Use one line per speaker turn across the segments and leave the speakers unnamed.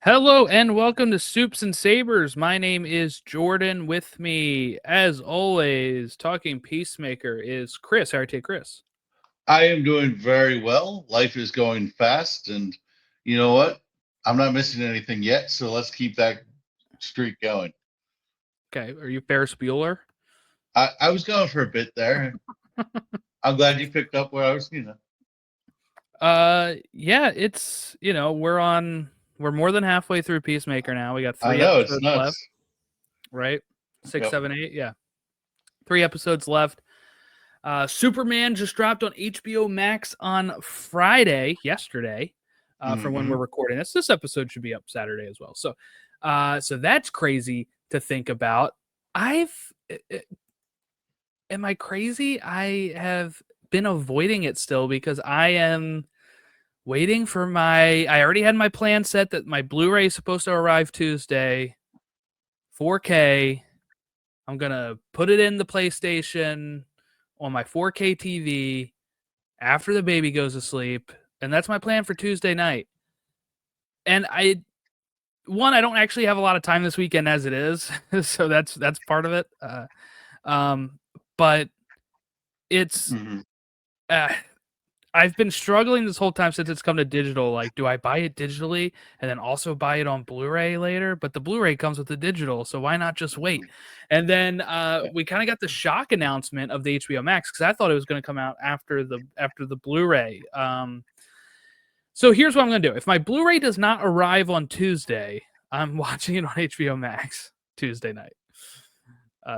Hello and welcome to Soups and Sabers. My name is Jordan. With me, as always, talking Peacemaker is Chris. How are you, Chris?
I am doing very well. Life is going fast, and you know what? I'm not missing anything yet, so let's keep that streak going.
Okay, are you Ferris Bueller?
I was going for a bit there. I'm glad you picked up where I was.
Yeah, it's we're more than halfway through Peacemaker now. We got
I
three
know it's
episodes left,
nuts.
right? Six,
Yep.
7, 8, yeah. 3 episodes left. Superman just dropped on HBO Max on Friday, yesterday, from when we're
Hmm.
recording this. This episode should be up Saturday as well. So that's crazy to think about. I've Am I crazy? I have been avoiding it still because I am waiting for I already had my plan set that my Blu-ray is supposed to arrive Tuesday, 4K. I'm gonna put it in the PlayStation on my 4K TV after the baby goes to sleep, and that's my plan for Tuesday night. And I don't actually have a lot of time this weekend as it is, so that's part of it. Um, but it's
Hmm.
uh, I've been struggling this whole time since it's come to digital. Like, do I buy it digitally and then also buy it on Blu-ray later? But the Blu-ray comes with the digital, so why not just wait? And then we kind of got the shock announcement of the HBO Max because I thought it was going to come out after the Blu-ray. So here's what I'm going to do. If my Blu-ray does not arrive on Tuesday, I'm watching it on HBO Max Tuesday night.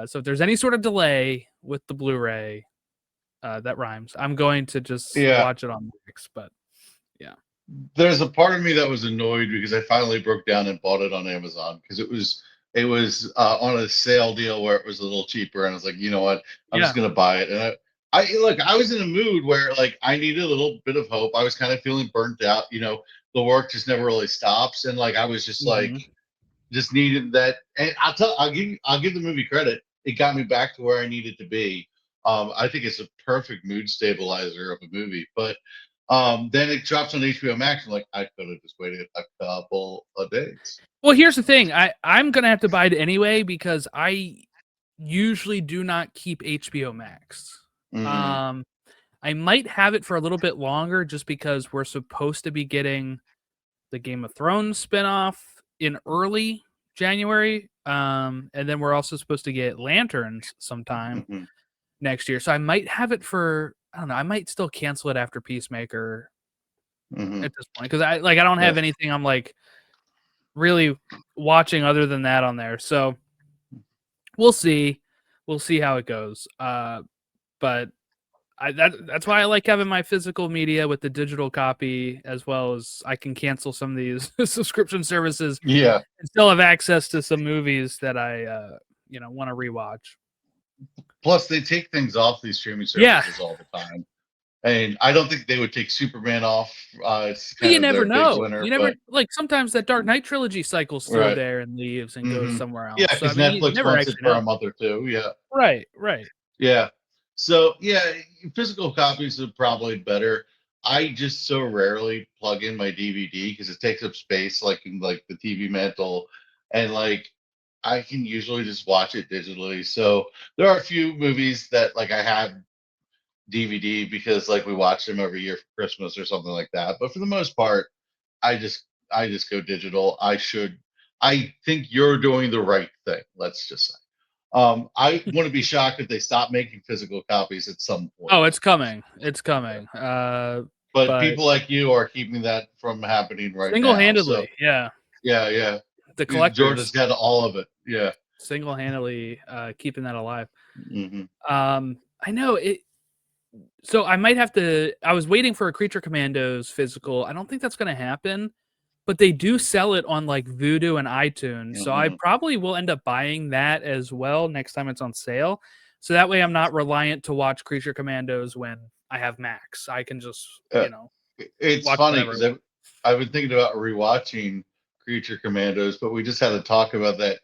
So if there's any sort of delay with the Blu-ray, that rhymes. I'm going to just
Yeah,
watch it on Max. But yeah.
there's a part of me that was annoyed because I finally broke down and bought it on Amazon because it was on a sale deal where it was a little cheaper, and I was like, you know what, I'm just
Yeah.
gonna buy it. And I look, I was in a mood where like I needed a little bit of hope. I was kind of feeling burnt out. The work just never really stops, and like I was just like
Mhm.
just needed that. And I'll give the movie credit. It got me back to where I needed to be. I think it's a perfect mood stabilizer of a movie, but then it drops on HBO Max. I'm like, I could have just waited a couple of days.
Well, here's the thing. I'm gonna have to buy it anyway because I usually do not keep HBO Max.
Mm-hmm.
Um, I might have it for a little bit longer just because we're supposed to be getting the Game of Thrones spinoff in early January. And then we're also supposed to get Lanterns sometime
Mm-hmm.
next year. So I might have it for I don't know. I might still cancel it after Peacemaker
Mm-hmm.
at this point because I don't
Yeah.
have anything I'm like really watching other than that on there. So we'll see. We'll see how it goes. But that's why I like having my physical media with the digital copy, as well as I can cancel some of these subscription services
Yeah.
and still have access to some movies that I want to rewatch.
Plus, they take things off these streaming
Yeah,
services all the time. And I don't think they would take Superman off. It's
but
kind
you
of
never
their big
know.
winner,
You never
but
like sometimes that Dark Knight trilogy cycles through
right.
there and leaves and goes
Mm-hmm.
somewhere
Yeah,
else. So I
because
mean, you
Netflix
never
wants it
actually
for a
know.
month or two. Yeah.
Right, right.
Yeah. So yeah, physical copies are probably better. I just so rarely plug in my DVD because it takes up space, like in like the TV mantle, and like I can usually just watch it digitally. So there are a few movies that like I have DVD because like we watch them every year for Christmas or something like that. But for the most part, I just go digital. I think you're doing the right thing. Let's just say. I wouldn't be shocked if they stop making physical copies at some point.
Oh, it's coming. It's coming.
But
But
people like you are keeping that from happening right now. So
single-handedly, yeah,
yeah, yeah.
the
Jordan's
collectors
got all of it. Yeah.
single-handedly keeping that alive.
Hmm.
I know it. So I might have to. I was waiting for a Creature Commandos physical. I don't think that's going to happen, but they do sell it on like Vudu and iTunes. So I
Hmm.
probably will end up buying that as well next time it's on sale. So that way I'm not reliant to watch Creature Commandos when I have Max. I can just,
Uh, it's
watch
funny
whatever I
because
want.
I've been thinking about rewatching Creature Commandos, but we just had to talk about that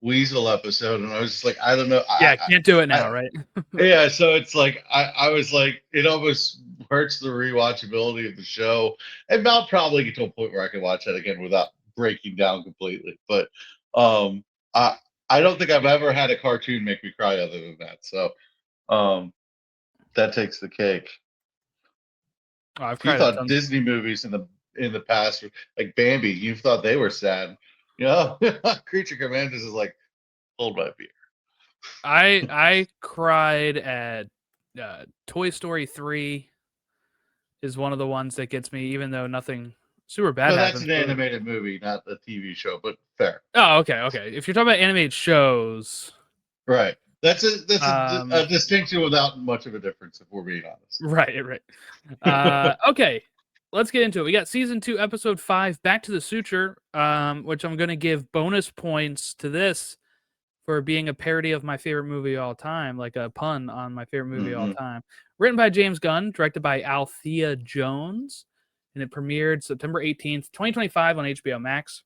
Weasel episode, and I was just like, I don't know.
Yeah, can't do it
I
now, right?
Yeah, so it's like I was like, it almost hurts the rewatchability of the show, and I'll probably get to a point where I can watch that again without breaking down completely. But I I don't think I've ever had a cartoon make me cry other than that. So that takes the cake.
Oh, I've
You
cried at
thought
tons.
Disney movies in the past, like Bambi, you thought they were sad. You know, Creature Commandos is like, hold my beer.
I cried at Toy Story 3 is one of the ones that gets me, even though nothing super bad
No, that's
happens.
an animated movie, not a TV show, but fair.
Oh, okay. If you're talking about animated shows,
Right. That's a
um,
distinction without much of a difference, if we're being honest.
right. Okay, let's get into it. We got season 2, episode 5, Back to the Suture, which I'm going to give bonus points to this for being a parody of my favorite movie of all time, like a pun on my favorite movie of all time. Written by James Gunn, directed by Alethea Jones, and it premiered September 18th, 2025 on HBO Max.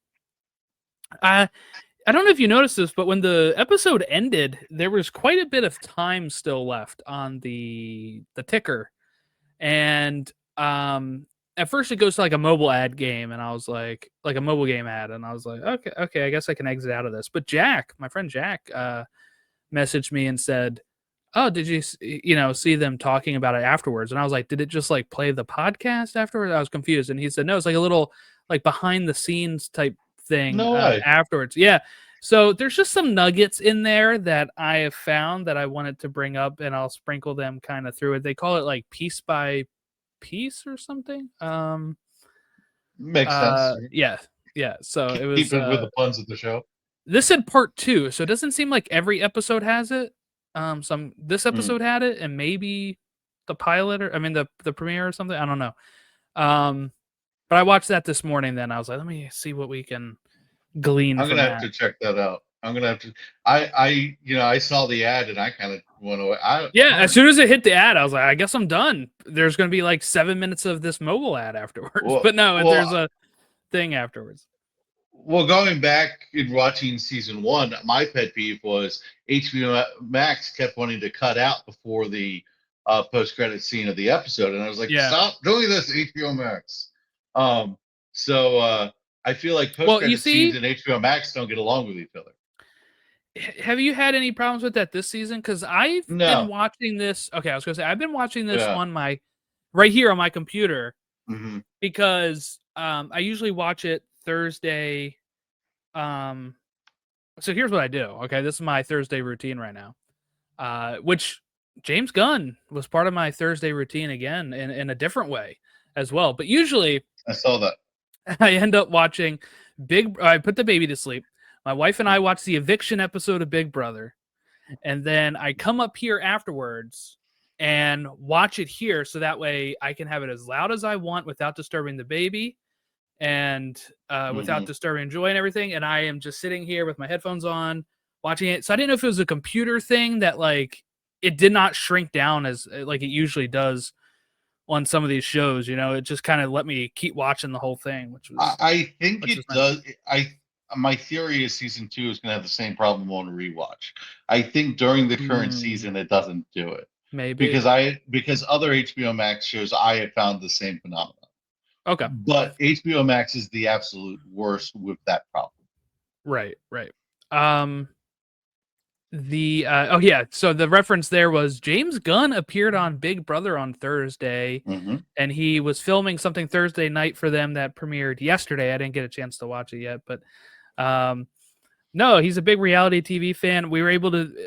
I don't know if you noticed this, but when the episode ended, there was quite a bit of time still left on the ticker. And at first it goes to like a mobile ad game, and I was like a mobile game ad, and I was like, okay, I guess I can exit out of this. But Jack, my friend Jack, messaged me and said, "Oh, did you see them talking about it afterwards?" And I was like, "Did it just like play the podcast afterwards?" I was confused, and he said, "No, it's like a little like behind the scenes type thing
No way.
afterwards." Yeah. So there's just some nuggets in there that I have found that I wanted to bring up, and I'll sprinkle them kind of through it. They call it like piece by piece or something.
Makes sense.
Yeah. So it was
Keeping with the puns of the show.
this said part 2, so it doesn't seem like every episode has it. This episode had it, and maybe the pilot, or I mean the premiere or something. I don't know. But I watched that this morning. Then I was like, let me see what we can glean
I'm
from
gonna have
that.
to check that out. I'm gonna have to. I saw the ad and I kind of went away.
Yeah, as soon as it hit the ad, I was like, I guess I'm done. There's going to be like 7 minutes of this mobile ad afterwards. But no, there's a thing afterwards.
Well, going back and watching season 1, my pet peeve was HBO Max kept wanting to cut out before the post-credit scene of the episode, and I was like,
Yeah.
"Stop doing this, HBO Max." So I feel like
Well, you
post-credit scenes and HBO Max don't get along with each other.
Have you had any problems with that this season? Because I've been
No.
watching this. Okay, I was going to say I've been watching this
Yeah.
on my right here on my computer
Mm-hmm.
because I usually watch it Thursday. So here's what I do. Okay, this is my Thursday routine right now. Which James Gunn was part of my Thursday routine again in a different way as well. But usually
I saw that.
I end up watching I put the baby to sleep. My wife and I watch the eviction episode of Big Brother, and then I come up here afterwards and watch it here so that way I can have it as loud as I want without disturbing the baby and without disturbing Joy and everything. And I am just sitting here with my headphones on watching it. So I didn't know if it was a computer thing that like it did not shrink down as like it usually does on some of these shows. It just kind of let me keep watching the whole thing, which was
I think it
nice.
does. My theory is season 2 is going to have the same problem on rewatch. I think during the current season it doesn't do it.
Maybe
because other HBO Max shows I have found the same phenomenon.
Okay.
But HBO Max is the absolute worst with that problem.
Right. So the reference there was James Gunn appeared on Big Brother on Thursday, and he was filming something Thursday night for them that premiered yesterday. I didn't get a chance to watch it yet, but no, he's a big reality TV fan.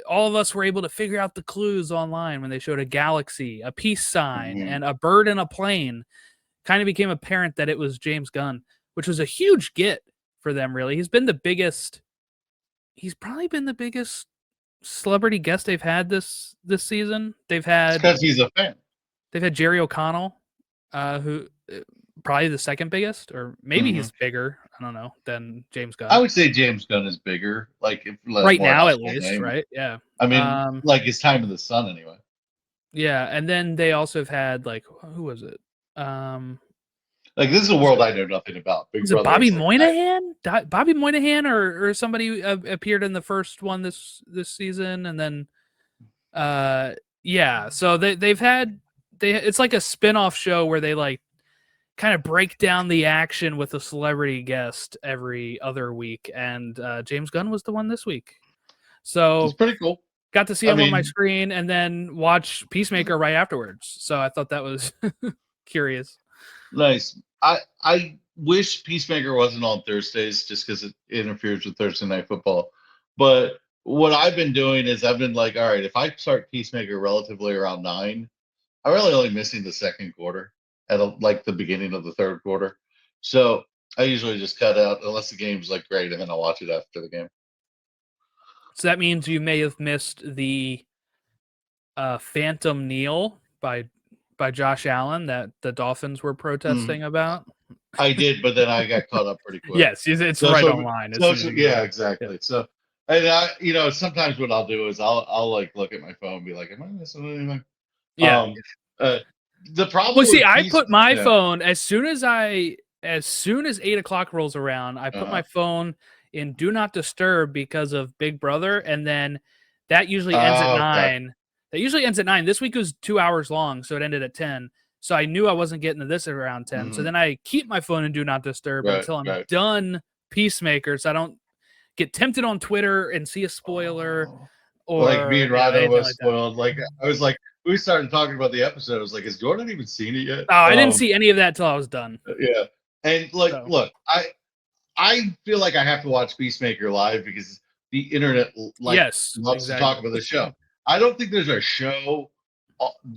All of us were able to figure out the clues online when they showed a galaxy, a peace sign, and a bird in a plane. Kind of became apparent that it was James Gunn, which was a huge get for them, really. He's probably been the biggest celebrity guest they've had this season.
Because he's a fan.
They've had Jerry O'Connell, who probably the second biggest, or maybe he's bigger. I don't know, than James Gunn.
I would say James Gunn is bigger,
right now at least, name. Right? Yeah.
I mean, like his time in the sun, anyway.
Yeah, and then they also have had like who was it?
Like this is a world I know nothing about.
Was it Bobby Moynihan? Bobby Moynihan or somebody appeared in the first one this season, and then yeah. So it's like a spin-off show where they like kind of break down the action with a celebrity guest every other week, and James Gunn was the one this week.
It's
So
pretty cool.
got to see
I
him on my
mean,
screen and then watch Peacemaker right afterwards. So I thought that was curious.
nice. I wish Peacemaker wasn't on Thursdays just because it interferes with Thursday night football. But what I've been doing is I've been like, all right, if I start Peacemaker relatively around 9, I'm really only missing the second quarter at like the beginning of the third quarter. So I usually just cut out unless the game's like great, and then I'll watch it after the game.
So that means you may have missed the Phantom Kneel by Josh Allen that the Dolphins were protesting about.
I did, but then I got caught up pretty quick.
Yes, it's right
Social,
online as soon as
social,
you
yeah,
go.
exactly.
Yeah.
So, and sometimes what I'll do is I'll like look at my phone and be like, am I missing anything?
Yeah.
Um, uh, the
Well,
problem
see,
with
I
peace,
put my
yeah,
phone as soon as 8 o'clock rolls around, I put
uh,
my phone in do not disturb because of Big Brother, and then that usually ends at
okay,
9. That usually ends at 9. This week was 2 hours long, so it ended at 10. So I knew I wasn't getting to this around 10. So
mhm,
then I keep my phone in do not disturb
right,
until I'm
right.
done Peacemaker, so I don't get tempted on Twitter and see a spoiler
Like me
or
and Rhino
anything
was
like that.
spoiled. Like I was like, we started talking about the episode. I was like, has Jordan even seen it yet?
Oh, I didn't see any of that till I was done.
Yeah. And like,
So
look, I feel like I have to watch Peacemaker live because the internet like
yes,
loves to talk
exactly.
about the show. I don't think there's a show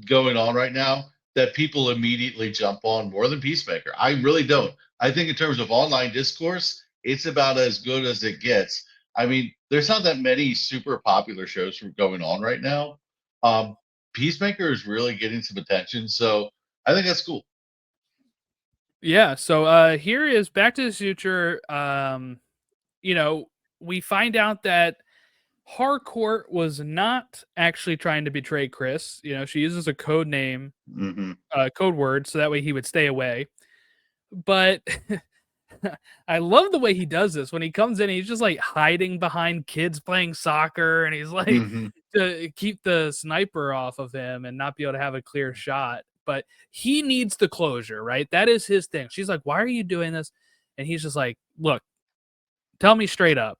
going on right now that people immediately jump on more than Peacemaker. I really don't. I think in terms of online discourse, it's about as good as it gets. I mean, there's not that many super popular shows going on right now. Peacemaker is really getting some attention, so I think that's cool.
Yeah, so here is back to the Suture. You know, we find out that Harcourt was not actually trying to betray Chris. You know, she uses a code name,
Hmm.
code word, so that way he would stay away. But I love the way he does this. When he comes in, he's just like hiding behind kids playing soccer, and he's like
Hmm.
to keep the sniper off of him and not be able to have a clear shot. But he needs the closure, right? That is his thing. She's like, "Why are you doing this?" And he's just like, "Look, tell me straight up.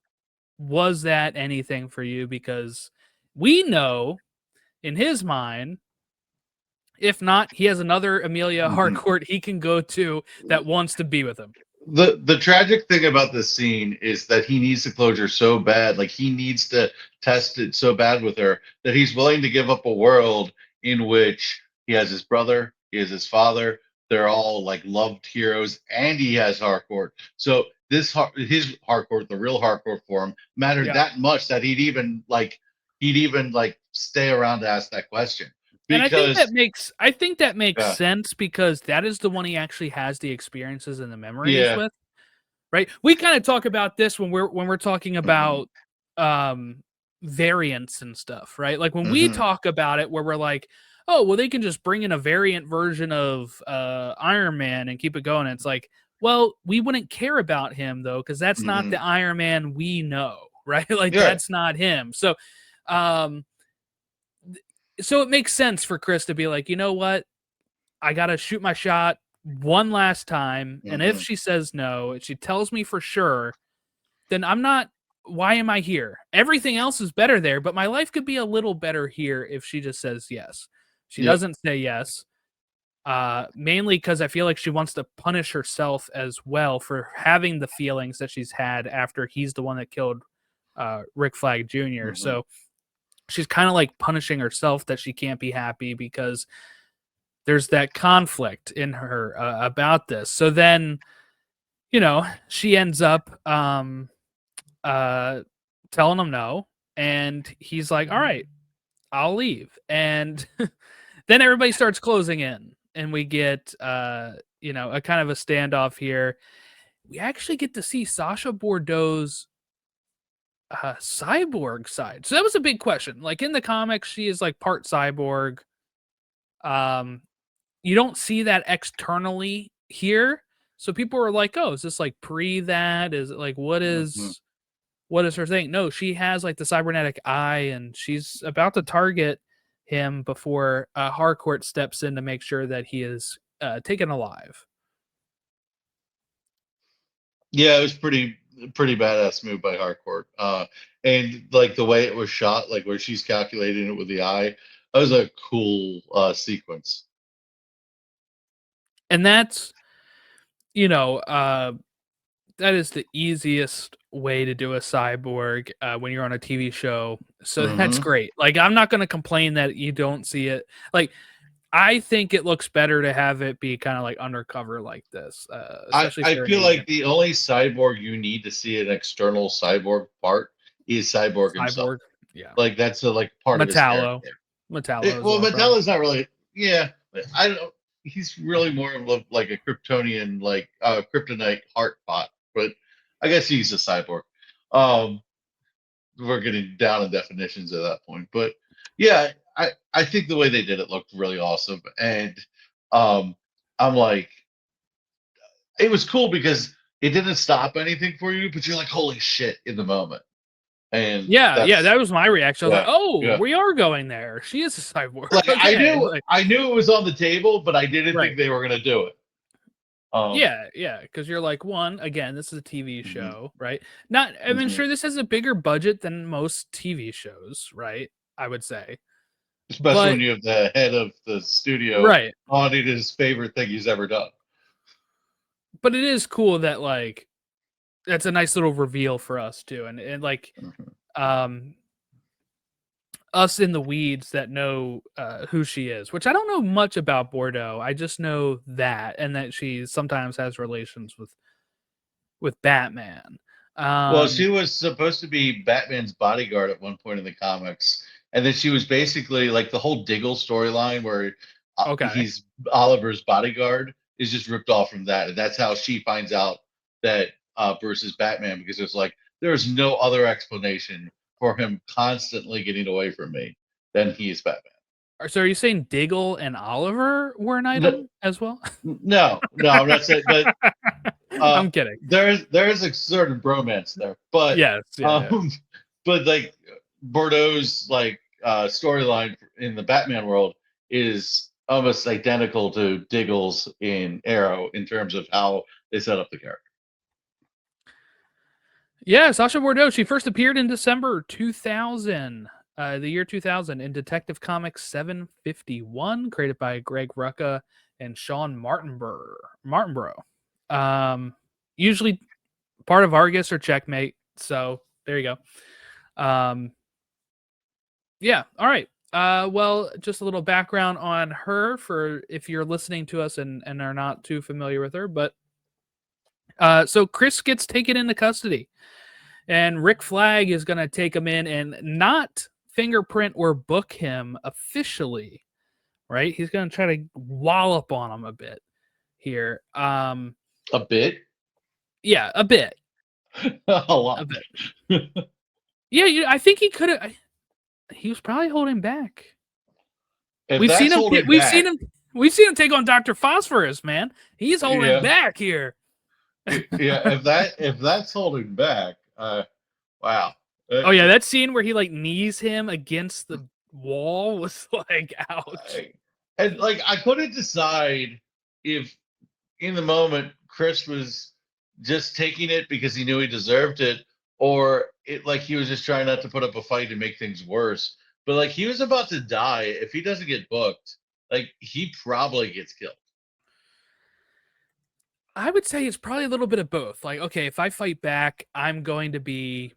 Was that anything for you? Because we know in his mind, if not, he has another Amelia
Hmm.
Harcourt he can go to that wants to be with him."
The tragic thing about this scene is that he needs the closure so bad, like he needs to test it so bad with her that he's willing to give up a world in which he has his brother, he has his father, they're all like loved heroes, and he has Harcourt. So his Harcourt, the real Harcourt form, mattered
Yeah.
that much that he'd even like stay around to ask that question
And
because
I think that makes
yeah,
sense because that is the one he actually has the experiences and the memories
yeah,
with, right? We kind of talk about this when we're talking
hmm,
about um variants and stuff, right? Like when we
hmm,
talk about it where we're like, "Oh, well they can just bring in a variant version of Iron Man and keep it going." And it's like, "Well, we wouldn't care about him though cuz that's not the
hmm,
Iron Man we know." Right? Like
yeah,
that's not him. Um so it makes sense for Chris to be like, you know what? I got to shoot my shot one last time. And if
hmm,
she says no, if she tells me for sure, then I'm not, why am I here? Everything else is better there, but my life could be a little better here if she just says yes. She
yep.
doesn't say yes, mainly because I feel like she wants to punish herself as well for having the feelings that she's had after he's the one that killed Rick Flag Jr.
Hmm.
So she's kind of like punishing herself that she can't be happy because there's that conflict in her about this. So then, she ends up uh, telling him no, and he's like, "All right, I'll leave." And then everybody starts closing in, and we get a kind of a standoff here. We actually get to see Sasha Bordeaux's cyborg side. So that was a big question. Like in the comics, she is like part cyborg. Um, you don't see that externally here. So people were like, "Oh, is this like pre that? Is it like
Hmm.
what is her thing?" No, she has like the cybernetic eye, and she's about to target him before Harcourt steps in to make sure that he is taken alive.
Yeah, it was pretty badass move by Harcourt. And like the way it was shot, like where she's calculating it with the eye, that was a cool sequence.
And that's, you know, that is the easiest way to do a cyborg when you're on a TV show. So that's
Mm-hmm.
great. Like, I'm not going to complain that you don't see it. Like, I think it looks better to have it be kind of like undercover like this, especially if
I
you're an
feel like
agent.
the only cyborg you need to see an external cyborg part is Cyborg himself.
Cyborg, yeah.
Like that's a like part of his
Metallo,
character.
Metallo as
Well,
well, probably.
Metallo's not really. Yeah, I don't. He's really more of like a Kryptonian, like Kryptonite heart bot. But I guess he's a cyborg. Um, we're getting down in definitions at that point. But yeah, I think the way they did it looked really awesome, and um, I'm like, it was cool because it didn't stop anything for you, but you're like, holy shit, in the moment, and
Yeah, yeah,
that's
that was my reaction. I was like,
yeah,
"Oh,
yeah.
we are going there. She is a cyborg."
Like
Okay, like,
I knew it was on the table, but I didn't
right.
think they were gonna do it. Um,
Yeah, yeah, because you're like, one, again, this is a TV
mhm,
show, right? Not, I mean,
mhm.
sure, this has a bigger budget than most TV shows, right? I would say,
Especially
but
when you have the head of the studio
right,
auditing his favorite thing he's ever done.
but it is cool that like that's a nice little reveal for us too, and like
Mhm.
um us in the weeds that know who she is, which I don't know much about Bordeaux. I just know that, and that she sometimes has relations with Batman.
Well,
Um,
she was supposed to be Batman's bodyguard at one point in the comics, and then she was basically like the whole Diggle storyline where
okay.
he's Oliver's bodyguard is just ripped off from that, and that's how she finds out that Bruce is Batman because it's like there's no other explanation for him constantly getting away from me than he is Batman.
So are you saying Diggle and Oliver were an
No,
item as well?
no, I'm not saying, but uh,
I'm kidding.
there's a certain bromance there, but
Yes, yeah, yeah.
um, but like Bordeaux's like storyline in the Batman world is almost identical to Diggle's in Arrow in terms of how they set up the character.
Yeah, Sasha Bordeaux. She first appeared in December 2000, the year 2000, in Detective Comics 751, created by Greg Rucka and Sean Martinborough. Usually part of Argus or Checkmate. So there you go. Yeah. All right. Well, just a little background on her for if you're listening to us and are not too familiar with her. But so Chris gets taken into custody, and Rick Flag is going to take him in and not fingerprint or book him officially. Right? He's going to try to wallop on him a bit here.
A bit,
Yeah, a bit,
a
a
lot.
bit. Yeah, I think he could have. He was probably holding back.
If
We've seen
that's
him.
holding
We've seen
back,
him. We've seen him take on Doctor Phosphorus, man. He's holding
yeah,
back here.
yeah. If that's holding back, wow.
Oh yeah, that scene where he like knees him against the wall was like, ouch.
And like I couldn't decide if in the moment Chris was just taking it because he knew he deserved it, or it like he was just trying not to put up a fight and make things worse. But like he was about to die if he doesn't get booked, like he probably gets killed.
I would say it's probably a little bit of both. Like, okay, if I fight back, I'm going to be,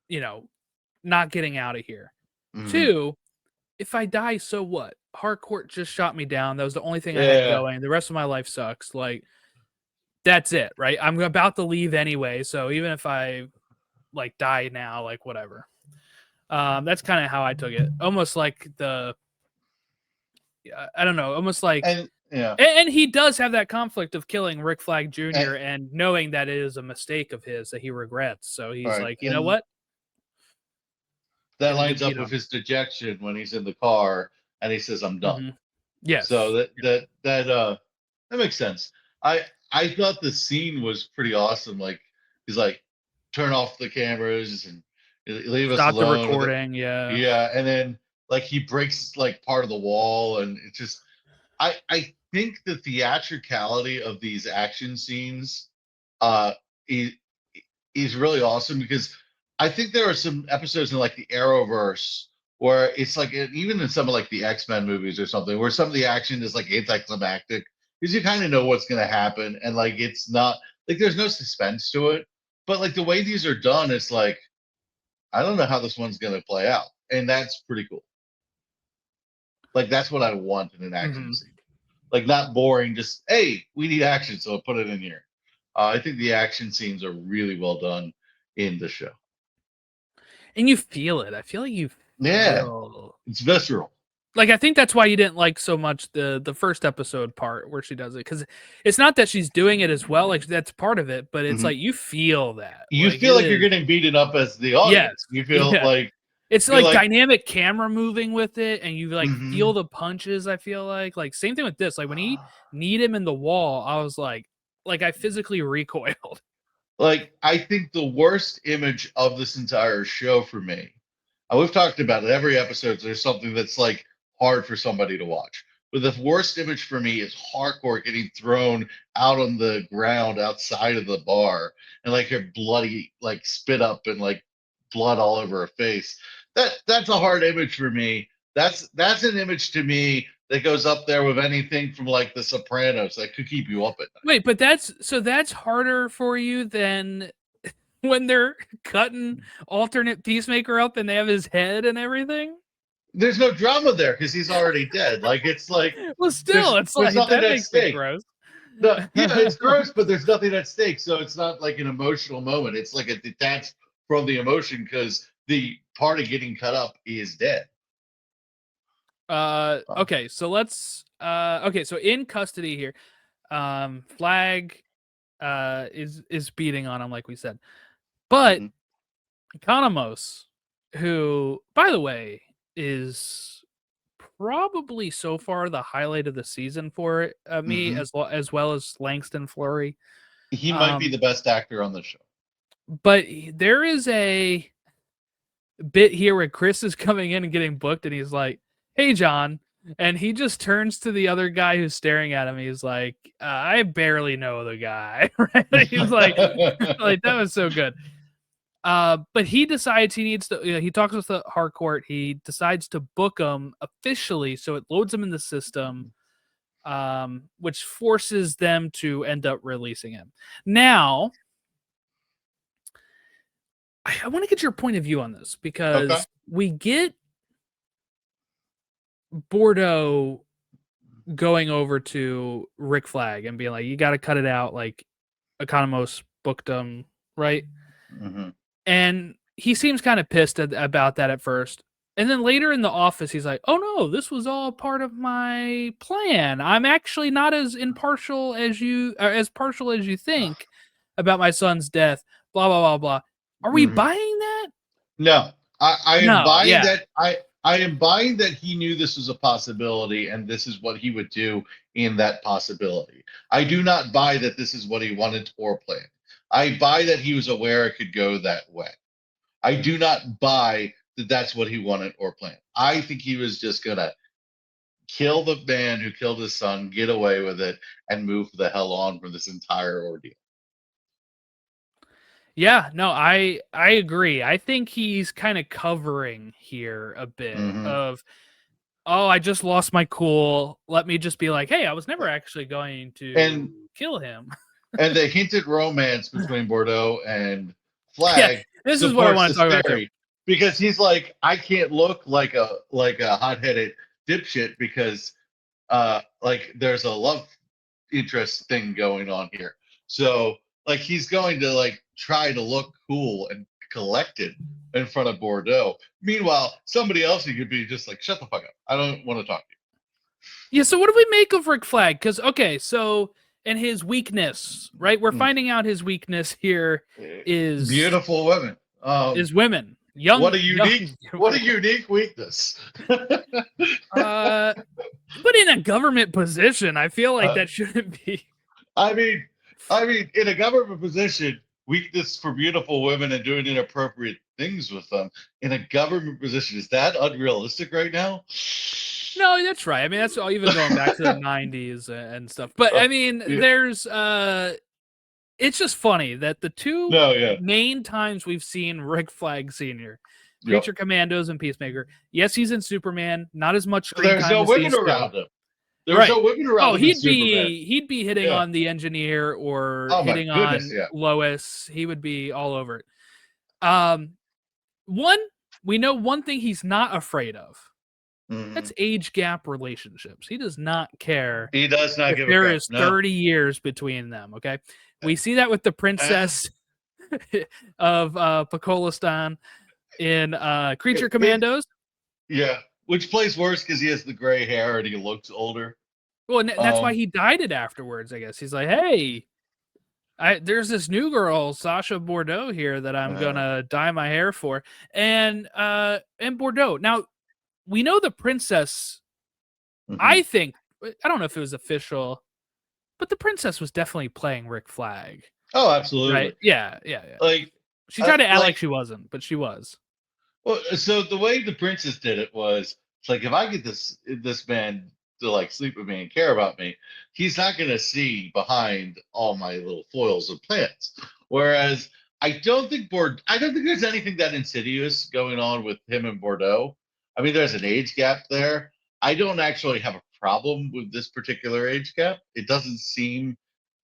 you know, not getting out of here.
Mm-hmm.
Two, if I die, so what? Harcourt just shot me down. That was the only thing I had
Yeah,
going. The rest of my life sucks. Like, that's it, right? I'm about to leave anyway. So even if I like die now, like whatever. That's kind of how I took it. Almost like I don't know, almost like,
and yeah,
and he does have that conflict of killing Rick Flag
and,
Jr. and knowing that it is a mistake of his that he regrets. So
all
he's
right,
like, you know
and
what?
that
Gonna
lines
get
up
beat
with
up.
his dejection when he's in the car and he says, "I'm done."
Mm-hmm.
So
Yes.
that makes sense. I thought the scene was pretty awesome. Like he's like, turn off the cameras and leave us
Stop the
alone.
recording. Yeah.
Yeah, and then like he breaks like part of the wall, and it's just I think the theatricality of these action scenes he's really awesome because I think there are some episodes in like the Arrowverse where it's like even in some of like the X-Men movies or something where some of the action is like anticlimactic because you kind of know what's going to happen and like it's not like there's no suspense to it, but like the way these are done, it's like I don't know how this one's going to play out, and that's pretty cool. Like that's what I want in an action scene. Like not boring, just hey, we need action, so I'll put it in here. I think the action scenes are really well done in the show.
And you feel it. I feel like you feel
it's visceral.
Like I think that's why you didn't like so much the first episode part where she does it, because it's not that she's doing it as well, like that's part of it, but it's like you feel that.
You feel like you're getting beaten up as the audience. You feel like
it's like dynamic camera moving with it, and you like feel the punches. I feel like same thing with this. Like when he kneed him in the wall, I was like I physically recoiled.
Like I think the worst image of this entire show for me, and we've talked about it every episode. There's something that's like hard for somebody to watch. But the worst image for me is Harcourt getting thrown out on the ground outside of the bar and like her bloody like spit up and like blood all over her face. That's a hard image for me. That's an image to me that goes up there with anything from like The Sopranos that could keep you up at night.
Wait, but that's harder for you than when they're cutting alternate Peacemaker up and they have his head and everything?
There's no drama there because he's already dead. Like it's like
well, still, it's like that makes it gross.
No, yeah, it's gross, but there's nothing at stake, so it's not like an emotional moment. It's like a detached from the emotion because the party getting cut up is dead.
Okay, so let's okay, so in custody here, Flag is beating on him like we said. But Economos, who by the way is probably so far the highlight of the season for me as well as Langston Fleury.
He might be the best actor on the show.
But there is a bit here where Chris is coming in and getting booked and he's like, "Hey John," and he just turns to the other guy who's staring at him. He's like, "I barely know the guy." Right? He's like that was so good. But he decides he needs to, he talks with the Harcourt. He decides to book him officially. So it loads him in the system, which forces them to end up releasing him. Now, I want to get your point of view on this because we get Bordeaux going over to Rick Flag and being like, you got to cut it out. Like Economos booked him, right? And he seems kind of pissed about that at first. And then later in the office, he's like, oh no, this was all part of my plan. I'm actually not as impartial as you, or as partial as you think about my son's death, blah, blah, blah, blah. Are we buying that?
No, I am buying that. I am buying that he knew this was a possibility and this is what he would do in that possibility. I do not buy that this is what he wanted or planned. I buy that he was aware it could go that way. I do not buy that that's what he wanted or planned. I think he was just going to kill the man who killed his son, get away with it, and move the hell on from this entire ordeal.
Yeah, no, I agree. I think he's kind of covering here a bit of, oh, I just lost my cool. Let me just be like, hey, I was never actually going to kill him.
And the hinted romance between Bordeaux and Flag.
This is what I want to talk about.
Because he's like, I can't look like a hot-headed dipshit because like there's a love interest thing going on here. So like he's going to like try to look cool and collected in front of Bordeaux. Meanwhile, somebody else he could be just like, shut the fuck up. I don't want to talk to you.
Yeah, so what do we make of Rick Flag? Because so and his weakness, right? We're finding out his weakness here is
beautiful women.
Is women. Young.
What a unique weakness.
But in a government position, I feel like that shouldn't be.
I mean, in a government position, weakness for beautiful women and doing inappropriate things with them in a government position, is that unrealistic right now?
No, that's right. I mean, that's all even going back to the 90s and stuff. But I mean, there's it's just funny that the two
No, yeah.
main times we've seen Rick Flag Sr.,
Yep.
Creature Commandos and Peacemaker. Yes, he's in Superman. Not as much screen
There's
time
no
as
women
these two.
around him. There's no women around him in Superman.
He'd be hitting
Yeah.
on the engineer or
Oh my
hitting
goodness,
on
yeah.
Lois. He would be all over it. We know one thing he's not afraid of.
Mhm.
That's age gap relationships. He does not care
He does not
if
give a
there
crap.
is
No.
30 years between them. Okay, we see that with the princess of Pakolistan in Creature Commandos.
Yeah, which plays worse because he has the gray hair and he looks older.
Well, and that's why he dyed it afterwards. I guess he's like, hey, there's this new girl, Sasha Bordeaux here that I'm gonna dye my hair for, and Bordeaux. Now we know the princess. I think I don't know if it was official, but the princess was definitely playing Rick Flag.
Oh, absolutely.
Right? Yeah.
Like
she tried to act like she wasn't, but she was.
Well, so the way the princess did it was, it's like, if I get this man to like sleep with me and care about me, he's not going to see behind all my little foils and plans. Whereas I don't think there's anything that insidious going on with him and Bordeaux. I mean, there's an age gap there. I don't actually have a problem with this particular age gap. It doesn't seem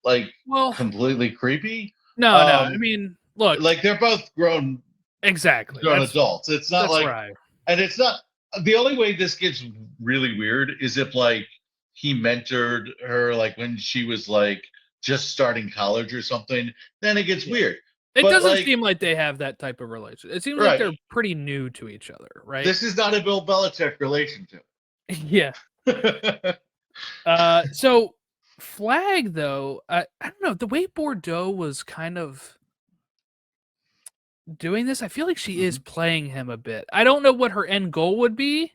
like completely creepy.
No. I mean, look,
like they're both grown.
Exactly.
Grown adults. It's not like,
right.
And it's not, the only way this gets really weird is if like he mentored her like when she was like just starting college or something, then it gets weird.
It doesn't seem like they have that type of relationship. It seems like they're pretty new to each other, right?
This is not a Bill Belichick relationship.
Yeah. So Flag though, I don't know, the way Bordeaux was kind of doing this, I feel like she is playing him a bit. I don't know what her end goal would be,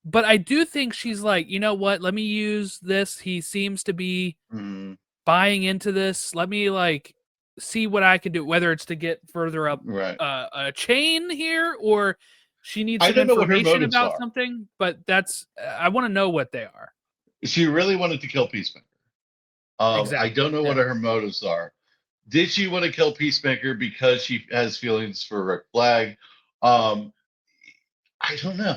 but I do think she's like, you know what? Let me use this. He seems to be buying into this. Let me like see what I can do, whether it's to get further up a chain here or she needs some information about something. But I want to know what they are.
She really wanted to kill Peacemaker. Exactly. I don't know what her motives are. Did she want to kill Peacemaker because she has feelings for Rick Flag? I don't know.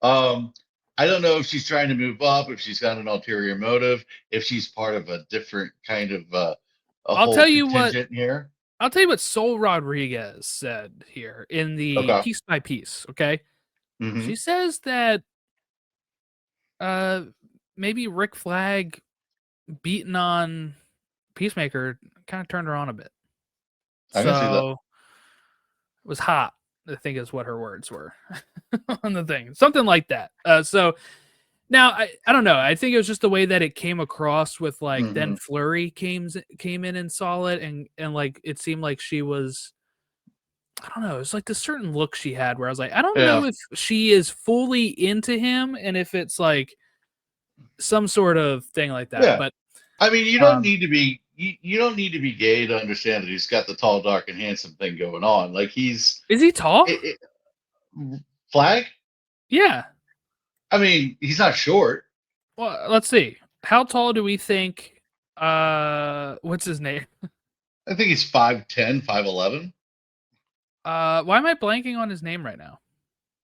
I don't know if she's trying to move up, if she's got an ulterior motive, if she's part of a different kind of
I'll tell you what here. I'll tell you what Sol Rodriguez said here in the Piece by Piece. Okay, she says that maybe Rick Flag beating on Peacemaker kind of turned her on a bit.
I can see that.
It was hot, I think is what her words were on the thing. Something like that. So now I don't know. I think it was just the way that it came across with like then Flurry came in and saw it and like it seemed like she was, I don't know, it was like the certain look she had where I was like, I don't know if she is fully into him and if it's like some sort of thing like that.
Yeah.
But
I mean, you don't need to be you don't need to be gay to understand that he's got the tall, dark, and handsome thing going on. Like is
he tall?
Flag?
Yeah.
I mean, he's not short.
Well, let's see. How tall do we think? What's his name?
I think he's 5'10", 5'11".
Why am I blanking on his name right now?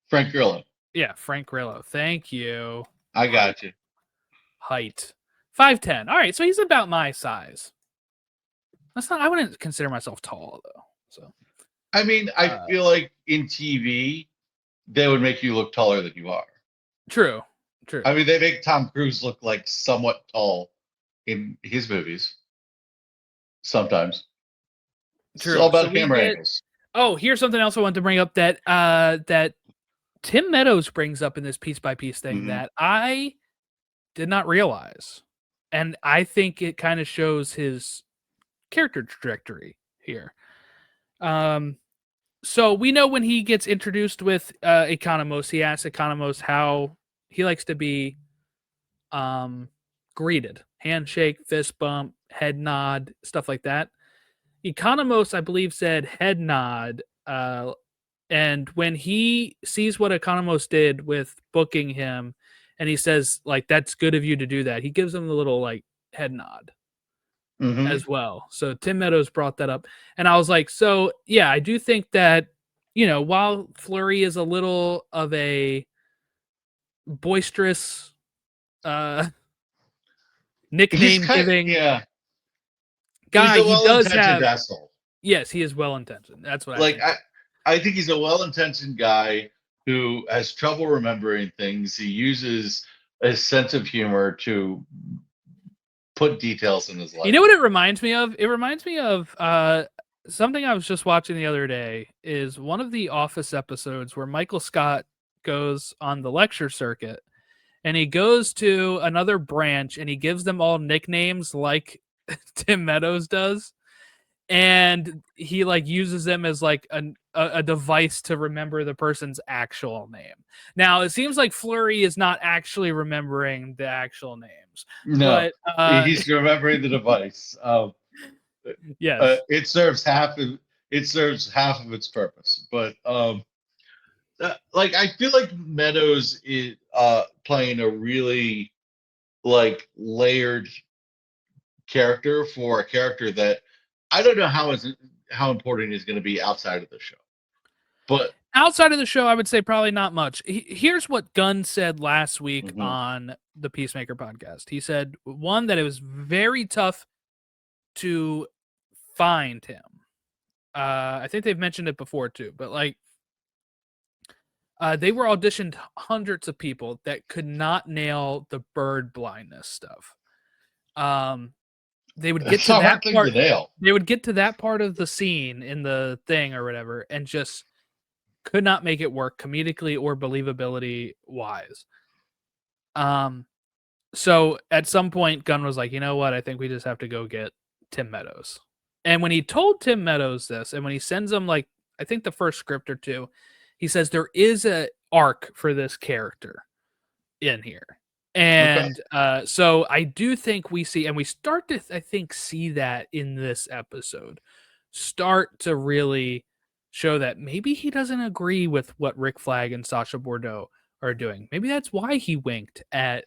Frank Grillo.
Yeah, Frank Grillo. Thank you.
I got you.
Height 5'10". All right, so he's about my size. That's not. I wouldn't consider myself tall though. So,
I mean, I feel like in TV, they would make you look taller than you are.
True.
I mean, they make Tom Cruise look like somewhat tall in his movies. Sometimes.
True.
It's all about camera angles.
Oh, here's something else I want to bring up that that Tim Meadows brings up in this piece by piece thing that I did not realize, and I think it kind of shows his character trajectory here. So we know when he gets introduced with Economos, he asks Economos how he likes to be greeted. Handshake, fist bump, head nod, stuff like that. Economos, I believe, said head nod. And when he sees what Economos did with booking him, and he says, like, that's good of you to do that, he gives him the little, like, head nod. as well. So Tim Meadows brought that up, and I was like, so yeah, I do think that, you know, while Fleury is a little of a boisterous nickname giving
He's
guy,
a
he does
well-intentioned
have,
asshole.
yes, he is well intentioned. That's what I
Like
think.
I think he's a well-intentioned guy who has trouble remembering things. He uses a sense of humor to put details in his life.
You know what it reminds me of? It reminds me of something I was just watching the other day. Is one of the Office episodes where Michael Scott goes on the lecture circuit, and he goes to another branch and he gives them all nicknames like Tim Meadows does, and he like uses them as like a device to remember the person's actual name. Now it seems like Fleury is not actually remembering the actual names,
No,
but
he's remembering the device.
yes,
It serves half of its purpose, but like I feel like Meadows is playing a really like layered character for a character that I don't know how important he's going to be outside of the show. But
outside of the show, I would say probably not much. Here's what Gunn said last week on the Peacemaker podcast. He said, one, that it was very tough to find him. I think they've mentioned it before too, but like they were auditioned hundreds of people that could not nail the bird blindness stuff. They would get
it's
to
a
that
hard thing
part.
to nail.
They would get to that part of the scene in the thing or whatever, and just could not make it work comedically or believability wise. So at some point, Gunn was like, you know what? I think we just have to go get Tim Meadows. And when he told Tim Meadows this, and when he sends him like, I think the first script or two, he says there is a arc for this character in here.
Okay.
And so I do think we see, and we start to, I think, see that in this episode, start to really show that maybe he doesn't agree with what Rick Flag and Sasha Bordeaux are doing. Maybe that's why he winked at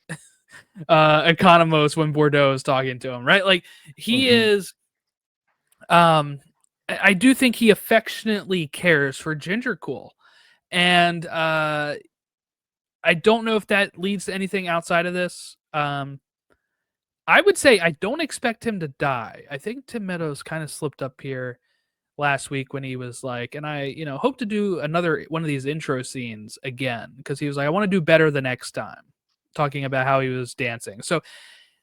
Economos when Bordeaux is talking to him, right? Like he is, I do think he affectionately cares for Ginger Cool. And I don't know if that leads to anything outside of this. I would say I don't expect him to die. I think Tim Meadows kind of slipped up here last week when he was like, and I, you know, hope to do another one of these intro scenes again, because he was like, I want to do better the next time, talking about how he was dancing. So,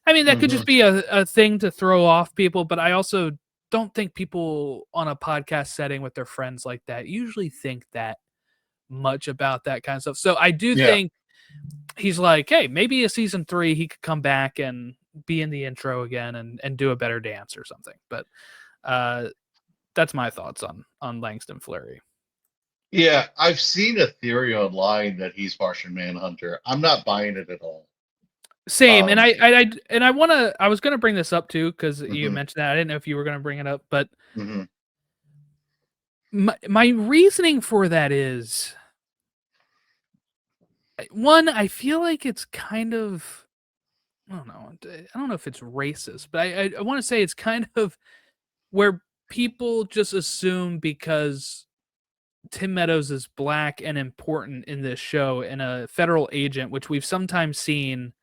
I mean, that could just be a thing to throw off people, but I also don't think people on a podcast setting with their friends like that usually think that much about that kind of stuff. So I do think he's like, hey, maybe a season 3 he could come back and be in the intro again and do a better dance or something. But that's my thoughts on Langston Fleury.
Yeah, I've seen a theory online that he's Martian Manhunter. I'm not buying it at all.
Same, and I was gonna bring this up too because you mentioned that. I didn't know if you were gonna bring it up, but my reasoning for that is, one, I feel like it's kind of, I don't know if it's racist, but I want to say it's kind of where people just assume because Tim Meadows is black and important in this show and a federal agent, which we've sometimes seen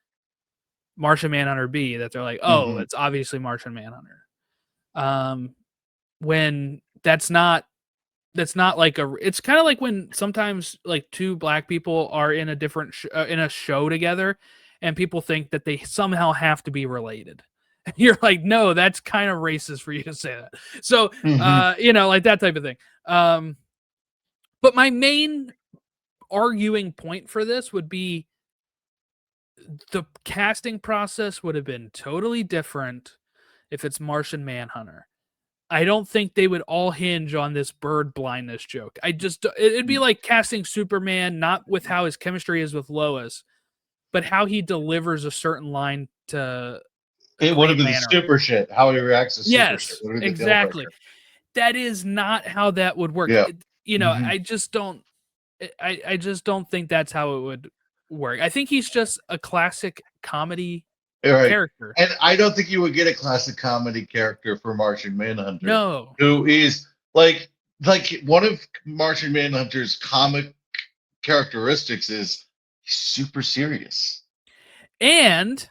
Martian Manhunter be, that they're like, oh, it's obviously Martian Manhunter. When that's not like it's kind of like when sometimes like two black people are in a different in a show together and people think that they somehow have to be related. You're like, no, that's kind of racist for you to say that. So, you know, like that type of thing. But my main arguing point for this would be the casting process would have been totally different if it's Martian Manhunter. I don't think they would all hinge on this bird blindness joke. It'd be like casting Superman, not with how his chemistry is with Lois, but how he delivers a certain line to
It would have been the super shit. How he reacts to super shit.
Yes, exactly. That is not how that would work.
Yeah.
You know, I just don't think that's how it would work. I think he's just a classic comedy
All right.
character.
And I don't think you would get a classic comedy character for Martian Manhunter,
No.
who is like one of Martian Manhunter's comic characteristics is super serious.
And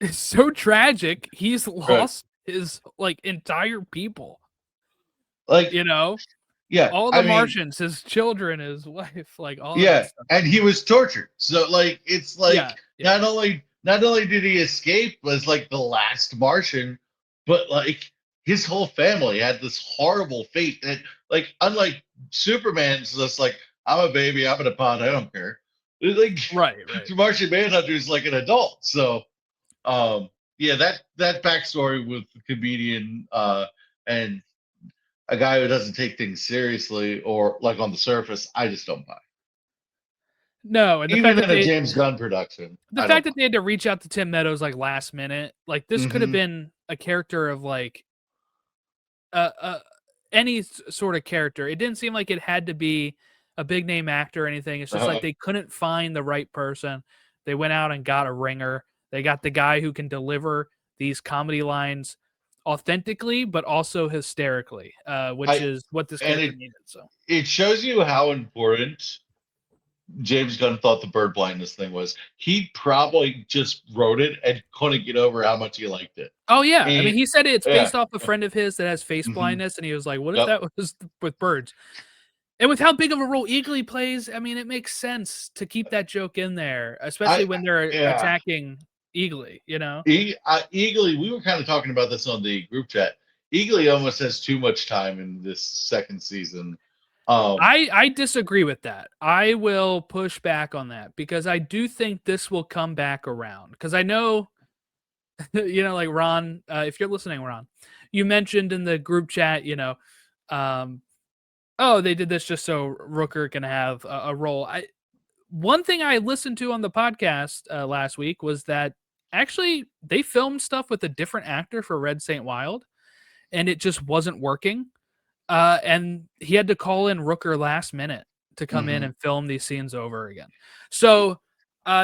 it's so tragic. He's
Right.
lost his like entire people.
Like,
You know,
yeah,
all the
I mean,
Martians, his children, his wife, like all of that
yeah,
stuff.
and he was tortured. So like it's like
Yeah, yeah.
not only did he escape as like the last Martian, but like his whole family had this horrible fate that like unlike Superman's just like I'm a baby, I'm in a pod, I don't care. Like
Right, right.
Martian Manhunter is like an adult. So yeah, that backstory with the comedian and a guy who doesn't take things seriously or like on the surface, I just don't buy.
No, and
Even in a James Gunn production,
the
I
fact
don't
that
buy.
they had to reach out to Tim Meadows like last minute, like this could have
Mm-hmm.
been a character of like uh any sort of character. It didn't seem like it had to be a big name actor or anything. It's just like they couldn't find the right person. They went out and got a ringer. They got the guy who can deliver these comedy lines authentically but also hysterically, which
I
is what this
and
character needed. So
it shows you how important James Gunn thought the bird blindness thing was. He probably just wrote it and couldn't get over how much he liked it.
oh yeah, I
And
mean he said it's
yeah,
based off a friend of his that has face
mm-hmm.
blindness, and he was like, "What if
Yep.
that was with birds?" And with how big of a role Eagly plays, I mean, it makes sense to keep that joke in there, especially when they're
Yeah.
attacking Eagly, you know?
Eagly, we were kind of talking about this on the group chat. Eagly almost has too much time in this second season.
I disagree with that. I will push back on that because I do think this will come back around. Because I know, you know, like Ron, if you're listening, Ron, you mentioned in the group chat, you know, um, oh, they did this just so Rooker can have a role. One thing I listened to on the podcast last week was that actually they filmed stuff with a different actor for Red Saint Wild, and it just wasn't working. And he had to call in Rooker last minute to come in
mhm.
and film these scenes over again. So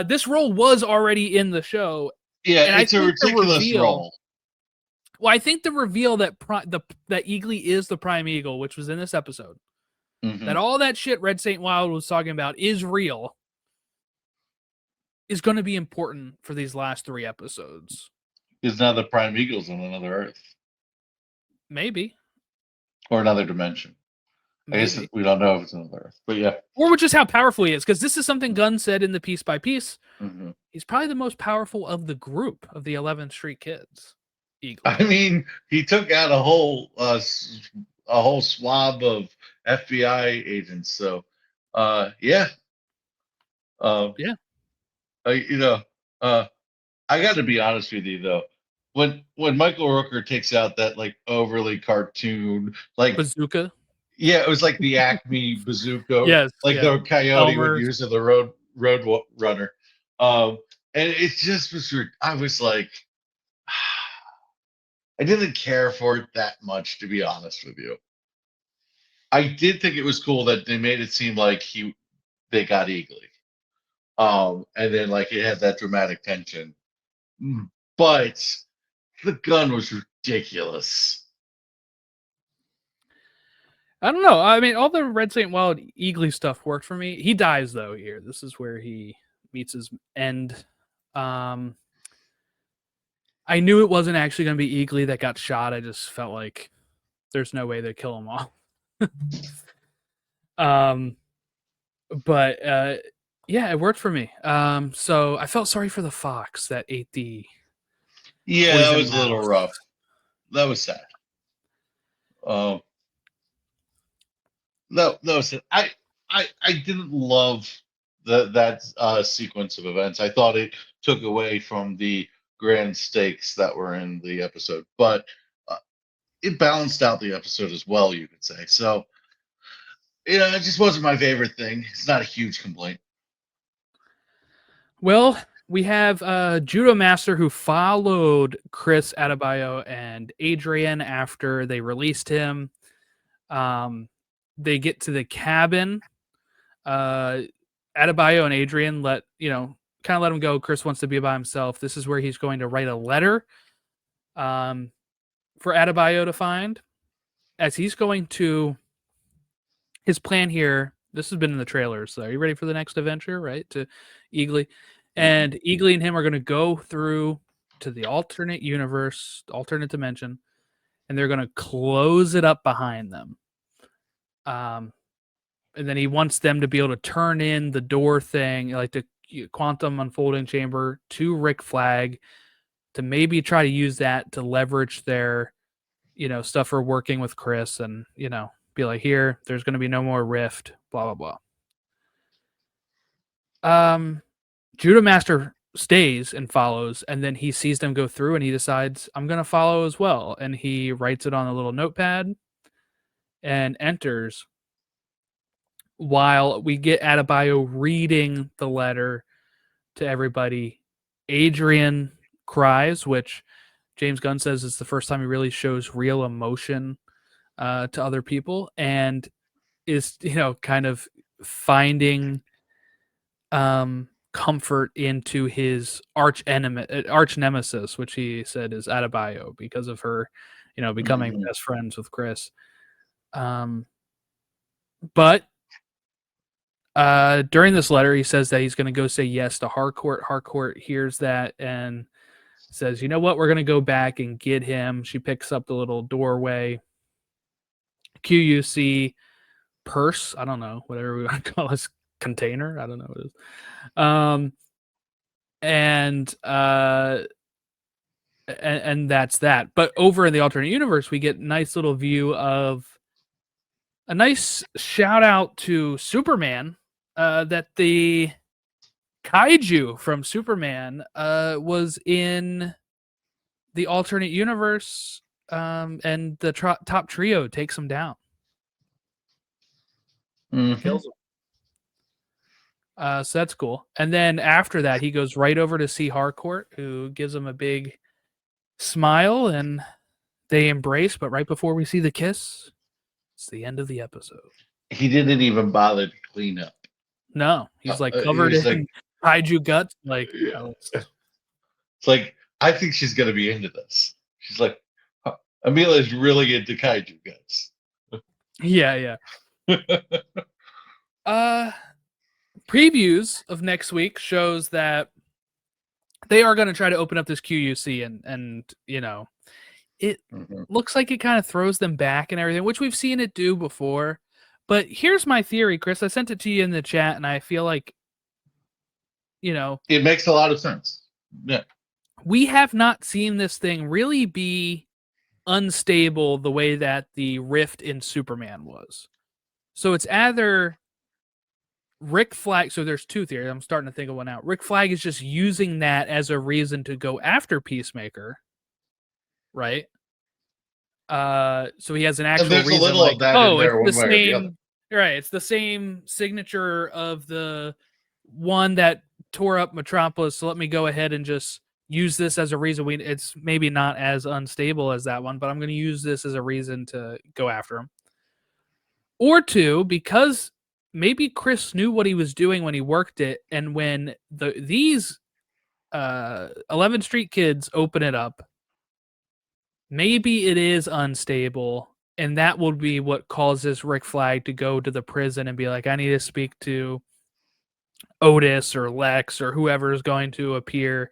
this role was already in the show,
Yeah,
and I
it's a
think the
ridiculous
reveal.
role.
Well, I think the reveal that that Eagly is the Prime Eagle, which was in this episode,
Hmm.
that all that shit Red Saint Wild was talking about is real, is going to be important for these last 3 episodes.
Is now the Prime Eagles on another Earth
Maybe.
or another dimension. I guess
Maybe.
we don't know if it's another Earth, but yeah.
Or just how powerful he is, because this is something Gunn said in the Piece by Piece.
Hmm.
He's probably the most powerful of the group of the 11th Street Kids. Eagly.
I mean, he took out a whole swab of FBI agents. So, yeah,
Yeah.
you know, uh, I got to be honest with you though. When Michael Rooker takes out that like overly cartoon, like
Bazooka.
yeah, it was like the Acme bazooka,
Yes.
like
Yeah.
the coyote would
Elmer's.
use in the road runner. And it just was. I was like, I didn't care for it that much, to be honest with you. I did think it was cool that they made it seem like they got Eagly. And then like it had that dramatic tension. But the gun was ridiculous.
I don't know. I mean, all the Red Saint Wild Eagly stuff worked for me. He dies though here. This is where he meets his end. I knew it wasn't actually going to be Eagly that got shot. I just felt like there's no way they kill him all. um, but yeah, it worked for me. So I felt sorry for the fox that ate the
Yeah, that
poison
was a little
mouse.
rough. That was sad. No, no, I didn't love that sequence of events. I thought it took away from the grand stakes that were in the episode, but uh, it balanced out the episode as well, you could say. So, it just wasn't my favorite thing. It's not a huge complaint.
Well, we have Judo Master who followed Chris Adebayo and Adrian after they released him. They get to the cabin. Adebayo and Adrian let kind of let him go. Chris wants to be by himself. This is where he's going to write a letter for Adebayo to find, as he's going to, his plan here, this has been in the trailers, so are you ready for the next adventure, right, to Eagly? And Eagly and him are going to go through to the alternate universe, alternate dimension, and they're going to close it up behind them. And then he wants them to be able to turn in the door thing, like the quantum unfolding chamber, to Rick Flag, to maybe try to use that to leverage their, stuff for working with Chris, and be like, here, there's going to be no more rift, blah blah blah. Judo Master stays and follows, and then he sees them go through, and he decides, I'm going to follow as well, and he writes it on a little notepad and enters, while we get Adebayo reading the letter to everybody. Adrian cries, which James Gunn says is the first time he really shows real emotion to other people, and is, kind of finding comfort into his arch nemesis, which he said is Adebayo, because of her, becoming best friends with Chris. But during this letter, he says that he's going to go say yes to Harcourt. Harcourt hears that and says, you know what, we're going to go back and get him. She picks up the little doorway QUC purse. I don't know, whatever we want to call this container. I don't know what it is. And that's that. But over in the alternate universe, we get a nice little view of a nice shout out to Superman, that the kaiju from Superman was in the alternate universe, and the top trio takes him down. Kills him. So that's cool. And then after that, he goes right over to see Harcourt, who gives him a big smile, and they embrace. But right before we see the kiss, it's the end of the episode.
He didn't even bother to clean up.
No, he's like covered in kaiju guts. Like,
it's like, I think she's gonna be into this. She's like, Amelia's really into kaiju guts.
Yeah. Previews of next week shows that they are going to try to open up this QUC, and it looks like it kind of throws them back and everything, which we've seen it do before. But here's my theory, Chris. I sent it to you in the chat, and I feel like,
it makes a lot of sense. Yeah.
We have not seen this thing really be unstable the way that the rift in Superman was. So it's either Rick Flag. So there's two theories. I'm starting to think of one out. Rick Flag is just using that as a reason to go after Peacemaker, right? So he has an actual reason.
A little of that in there,
it's the same. Right, it's the same signature of the one that tore up Metropolis. So let me go ahead and just use this as a reason. It's maybe not as unstable as that one, but I'm going to use this as a reason to go after him. Or two, because maybe Chris knew what he was doing when he worked it, and when these 11th Street kids open it up, maybe it is unstable, and that will be what causes Rick Flag to go to the prison and be like, I need to speak to Otis or Lex or whoever is going to appear.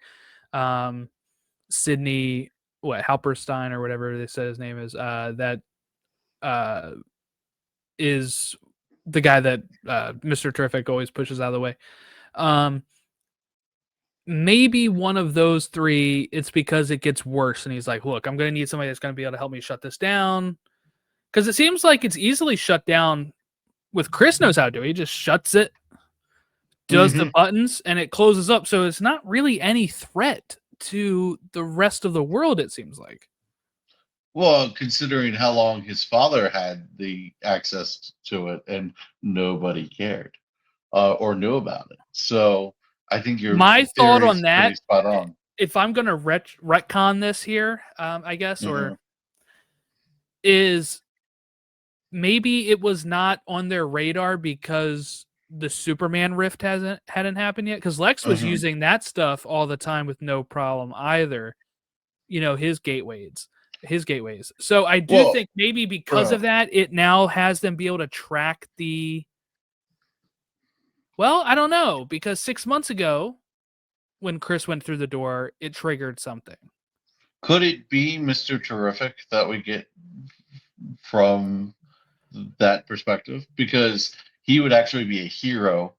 Sydney, Halperstein or whatever they said his name is, that is the guy that Mr. Terrific always pushes out of the way. Maybe one of those three, it's because it gets worse, and he's like, look, I'm going to need somebody that's going to be able to help me shut this down. Because it seems like it's easily shut down with Chris knows how to do it. He just shuts it, does the buttons, and it closes up. So it's not really any threat to the rest of the world, it seems like.
Well, considering how long his father had the access to it and nobody cared or knew about it. So I think
my thought on that,
spot on.
If I'm going to retcon this here, I guess, or is maybe it was not on their radar because the Superman rift hadn't happened yet, because Lex was
Mhm.
using that stuff all the time with no problem either. His gateways. So I do
Well,
think maybe because of that, it now has them be able to track the. Well, I don't know, because 6 months ago, when Chris went through the door, it triggered something.
could it be Mr. Terrific that we get from that perspective? Because he would actually be a hero,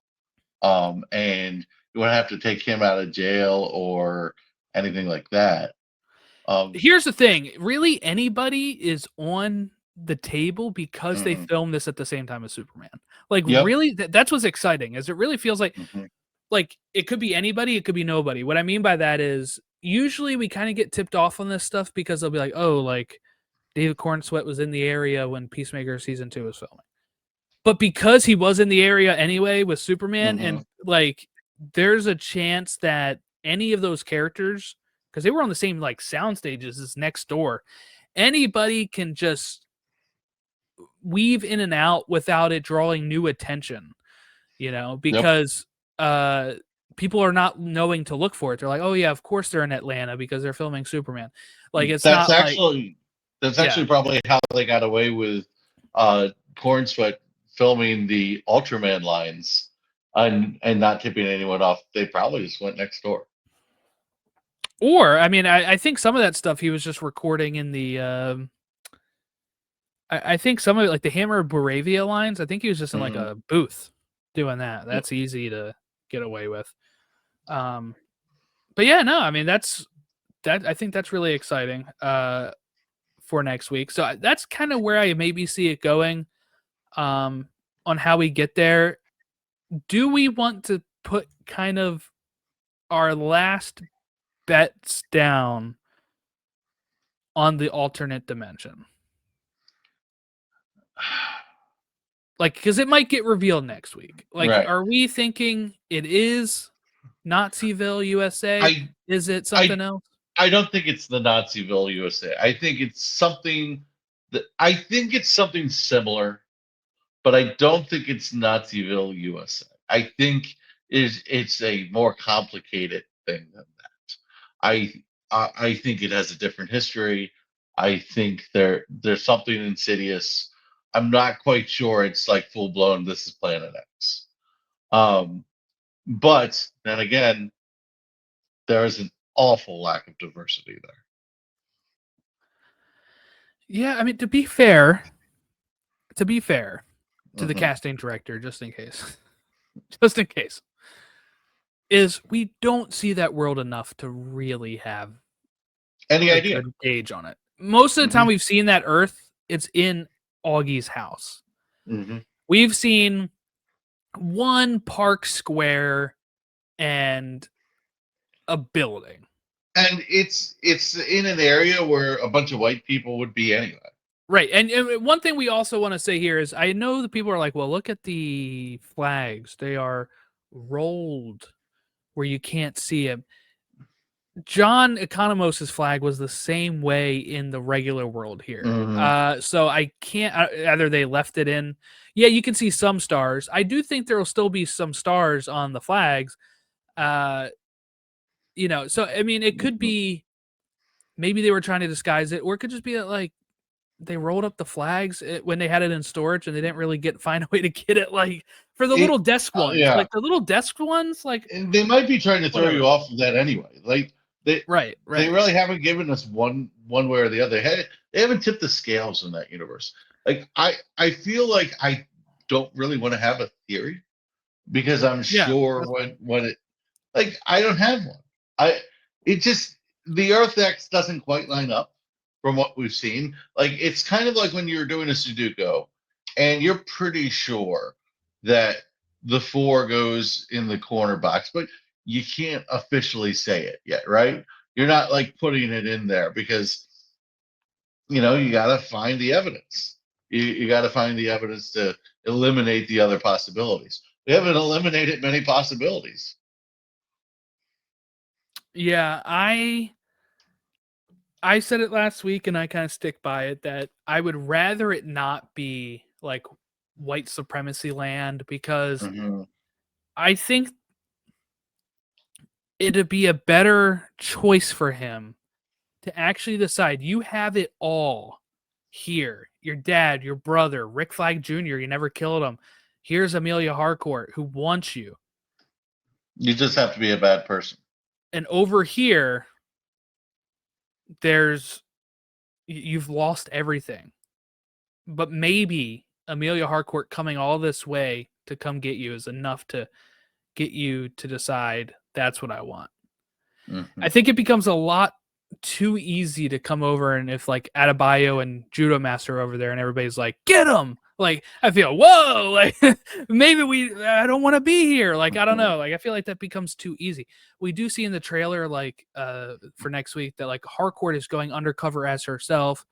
and you wouldn't have to take him out of jail or anything like that.
Here's the thing, really anybody is on the table because they
Mhm.
filmed this at the same time as Superman. Like,
Yep.
really, that's what's exciting, is it really feels
Mhm.
like it could be anybody, it could be nobody. What I mean by that is usually we kind of get tipped off on this stuff because they'll be like, oh, like David Cornsweet was in the area when Peacemaker season 2 was filming. But because he was in the area anyway with Superman,
Mhm.
and like there's a chance that any of those characters, because they were on the same like sound stages as next door, anybody can just weave in and out without it drawing new attention,
Yep.
because uh people are not knowing to look for it. They're like, oh yeah, of course they're in Atlanta because they're filming Superman. Like, it's
That's
not like,
actually that's
yeah.
actually probably how they got away with uh Corn Sweat filming the Ultraman lines and not tipping anyone off. They probably just went next door.
Or I mean, I think some of that stuff he was just recording in the I think some of it, like the Hammer Boravia lines, I think he was just in like
Hmm.
a booth doing that.
Yep.
That's easy to get away with. Um, but yeah, no, I mean that. I think that's really exciting for next week. So that's kind of where I maybe see it going. Um, on how we get there. Do we want to put kind of our last bets down on the alternate dimension? Like, because it might get revealed next week. Like,
Right.
are we thinking it is Naziville, USA?
I
Is it something
I
else?
I don't think it's the Naziville USA. I think it's something similar, but I don't think it's Naziville USA. I think it's a more complicated thing than that. I I think it has a different history. I think there's something insidious. I'm not quite sure it's like full blown. This is Planet X. Um, but then again, there is an awful lack of diversity there.
Yeah, I mean, to be fair to the
Hmm.
casting director, just in case, just in case, is we don't see that world enough to really have
Any
a
idea?
good gauge on it. Most of the time
Hmm.
we've seen that Earth, it's in Augie's house.
Hmm.
We've seen one park square and a building.
And it's in an area where a bunch of white people would be anyway.
Right. And one thing we also want to say here is I know that people are like, well, look at the flags. They are rolled where you can't see them. John Economos' flag was the same way in the regular world here.
Hmm.
So I can't, either they left it in. Yeah, you can see some stars. I do think there will still be some stars on the flags. Uh, so I mean, it could
Hmm.
be maybe they were trying to disguise it, or it could just be that, like, they rolled up the flags when they had it in storage and they didn't really find a way to get it, like, for the
It
little desk ones,
yeah,
like the little desk ones, like,
and they might be trying to throw you
whatever.
off of that anyway. Like they
Right,
they
right.
really haven't given us one way or the other. They haven't tipped the scales in that universe. Like I feel like I don't really want to have a theory because I'm
Yeah,
sure
that's fine.
when it like I don't have one. I it just the Earth X doesn't quite line up from what we've seen. Like it's kind of like when you're doing a Sudoku and you're pretty sure that the four goes in the corner box, but you can't officially say it yet, right? You're not like putting it in there because you got to find the evidence. You got to find the evidence to eliminate the other possibilities. We haven't eliminated many possibilities.
Yeah, I said it last week and I kind of stick by it that I would rather it not be like white supremacy land, because
Mm-hmm.
I think it'd be a better choice for him to actually decide you have it all here. Your dad, your brother, Rick Flag Jr., you never killed him. Here's Amelia Harcourt who wants you.
You just have to be a bad person.
And over here, you've lost everything. But maybe Amelia Harcourt coming all this way to come get you is enough to get you to decide that's what I want.
Mm-hmm.
I think it becomes a lot too easy to come over, and if like Adebayo and Judo Master are over there and everybody's like, get him, like I feel, whoa, like maybe I don't want to be here, like I don't
Mm-hmm.
know, like I feel like that becomes too easy. We do see in the trailer like for next week that like Harcourt is going undercover as herself,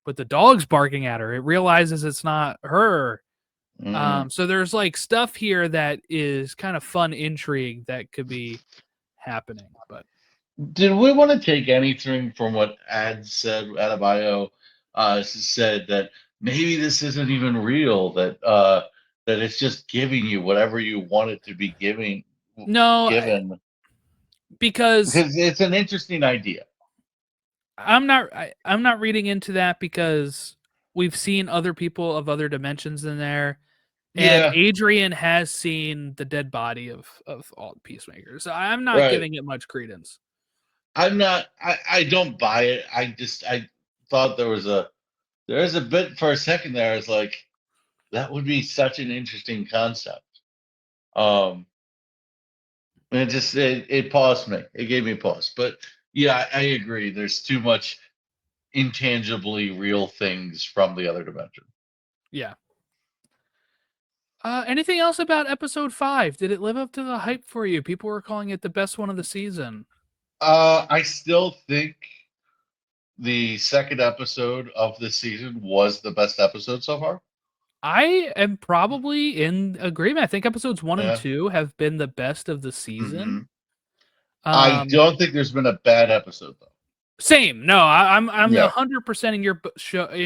but the dog's barking at her. It realizes it's not her.
Mm.
So there's like stuff here that is kind of fun intrigue that could be happening, but
Did we want to take anything from what Ad said, Adebayo said that maybe this isn't even real, that it's just giving you whatever you want it to be
no,
given?
because
Because it's an interesting idea.
I'm not reading into that, because we've seen other people of other dimensions in there, and
Yeah,
Adrian has seen the dead body of all Peacemakers. So I'm not
right.
giving it much credence.
I'm not. I don't buy it. I thought there is a bit for a second there. I was like, that would be such an interesting concept. Um, and it paused me. It gave me pause. But yeah, I agree. There's too much intangibly real things from the other dimension.
Yeah. Anything else about episode 5? Did it live up to the hype for you? People were calling it the best one of the season.
I still think the second episode of this season was the best episode so far.
I am probably in agreement. I think episodes 1 and
Yeah.
2 have been the best of the season.
Hmm. I don't think there's been a bad episode though.
Same. No, I'm
Yeah.
100% in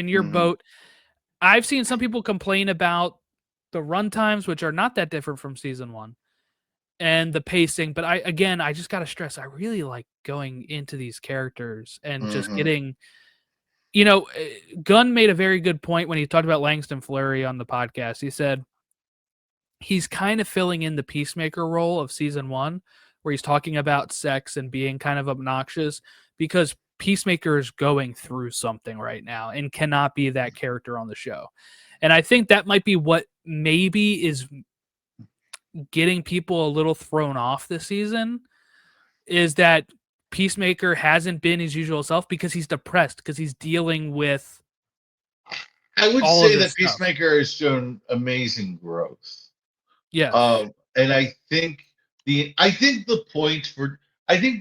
your
Hmm.
boat. I've seen some people complain about the run times, which are not that different from season 1, and the pacing, but I just got to stress, I really like going into these characters and just
Hmm.
getting, Gunn made a very good point when he talked about Langston Fleury on the podcast. He said he's kind of filling in the Peacemaker role of season 1, where he's talking about sex and being kind of obnoxious, because Peacemaker is going through something right now and cannot be that character on the show. And I think that might be what maybe is getting people a little thrown off this season, is that Peacemaker hasn't been his usual self because he's depressed, because he's dealing with
I would
all of
say
this
that
stuff.
Peacemaker has shown amazing growth.
Yes.
And I think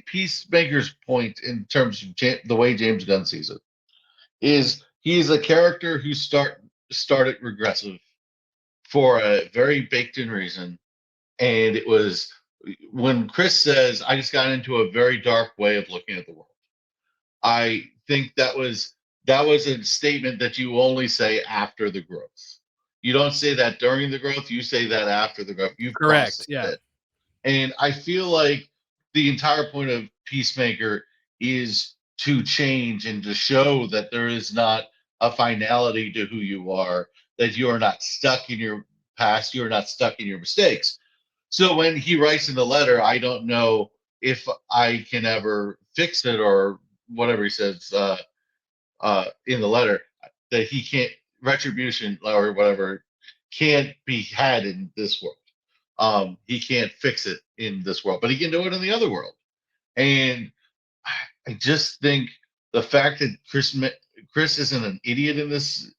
Peacemaker's point in terms of the way James Gunn sees it is he's a character who started regressive for a very baked in reason, and it was when Chris says, "I just got into a very dark way of looking at the world." I think that was a statement that you only say after the growth. You don't say that during the growth. You say that after the growth. You've
Correct.
processed
Yeah.
it. And I feel like the entire point of Peacemaker is to change and to show that there is not a finality to who you are, that you are not stuck in your past, you're not stuck in your mistakes. So when he writes in the letter, I don't know if I can ever fix it or whatever he says in the letter, that he can't, retribution or whatever can't be had in this world. He can't fix it in this world, but he can do it in the other world. And I just think the fact that Chris isn't an idiot in this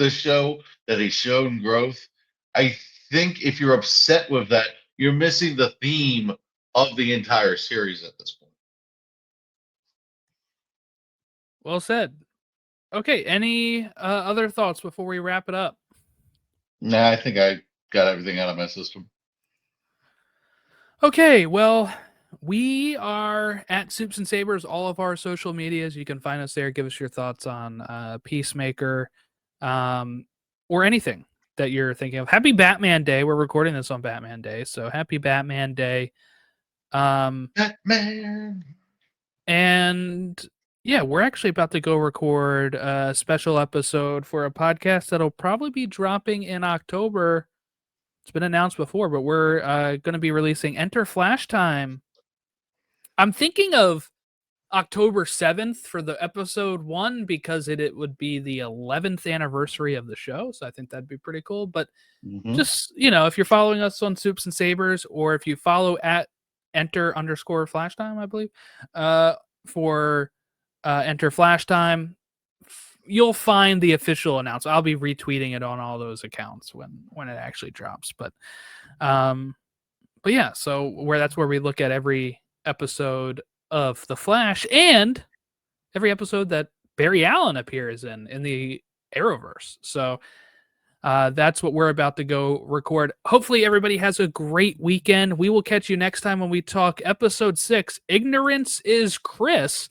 show, that he's shown growth. I think if you're upset with that, you're missing the theme of the entire series at this point.
Well said. Okay. Any other thoughts before we wrap it up?
Nah, I think I got everything out of my system.
Okay. Well, we are at Soups and Sabers, all of our social medias. You can find us there. Give us your thoughts on Peacemaker, or anything that you're thinking of. Happy Batman Day. We're recording this on Batman Day, so happy Batman Day.
Batman.
And yeah, we're actually about to go record a special episode for a podcast that'll probably be dropping in October. It's been announced before, but we're going to be releasing Enter Flash Time. I'm thinking of October 7th for the episode 1 because it would be the 11th anniversary of the show. So I think that'd be pretty cool. But just, if you're following us on Supes and Sabers, or if you follow at enter_flash time, I believe, for Enter Flash Time, you'll find the official announcement. I'll be retweeting it on all those accounts when it actually drops. But yeah, so that's where we look at every episode of The Flash and every episode that Barry Allen appears in the Arrowverse. So that's what we're about to go record. Hopefully everybody has a great weekend. We will catch you next time when we talk episode 6, Ignorance is Chris,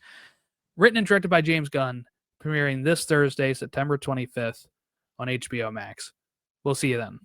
written and directed by James Gunn, premiering this Thursday, September 25th on HBO Max. We'll see you then.